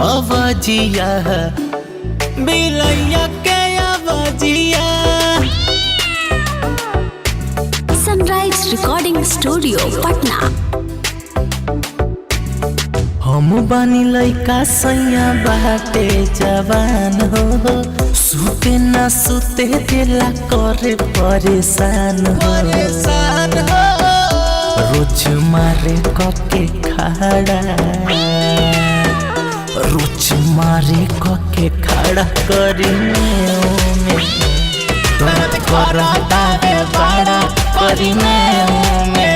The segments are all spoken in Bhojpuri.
अवजिया बिलैया के अवजिया। Sunrise recording studio Patna. हम बानी लइका सैया बाटे जवान हो, सुते ना सुते दिला करे परेशान हो। रोज मारे कके खड़ा, रोज मारे कके खड़ा करी में दर्द करता है बड़ा करी में।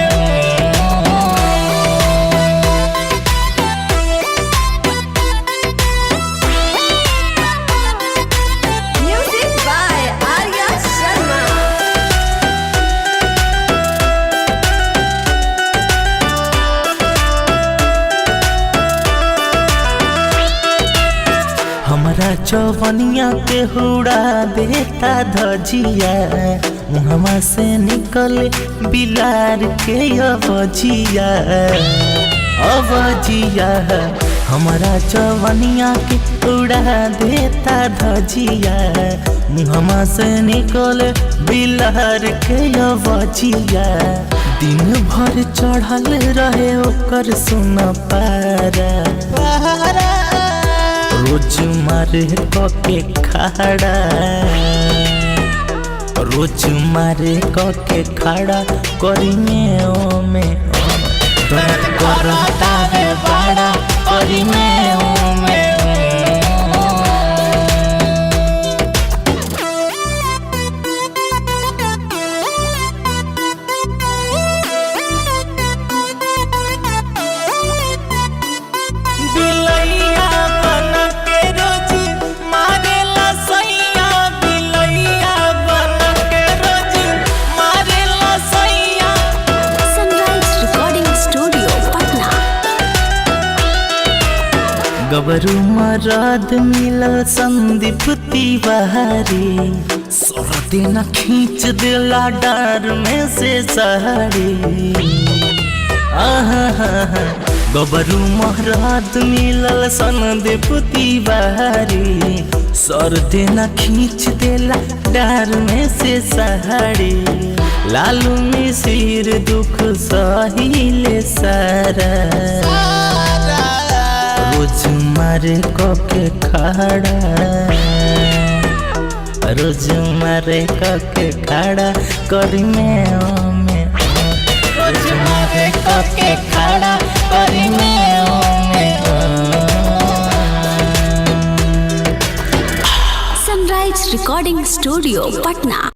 हमारा चौवनिया के हुड़ा देता धजिया, मुहमा से निकले बिलार के अवजिया। अवजिया हमारा चौवनिया के उड़ा देता धजिया, मुहमा से निकले बिलार के अवजिया। दिन भर चढ़ल रहे ओकर सुन पारा, रोज मारे कके खड़ा, रोज मारे कके खड़ा करी में दर्द करता है बड़ा करी में। गबरू मरद मिलल संदीप तिवारी, सोरते न खींच दिला डर में से सहारी। गबरू मरद मिलल संदीप तिवारी, सोरते न खींच दिला डर में से सहारी। लालू मिसिर दुख सहिले सारा, रोज मारे कके खड़ा, रोज मारे कके खड़ा करी में। रोज मारे कके खड़ा करी में। Sunrise recording studio Patna.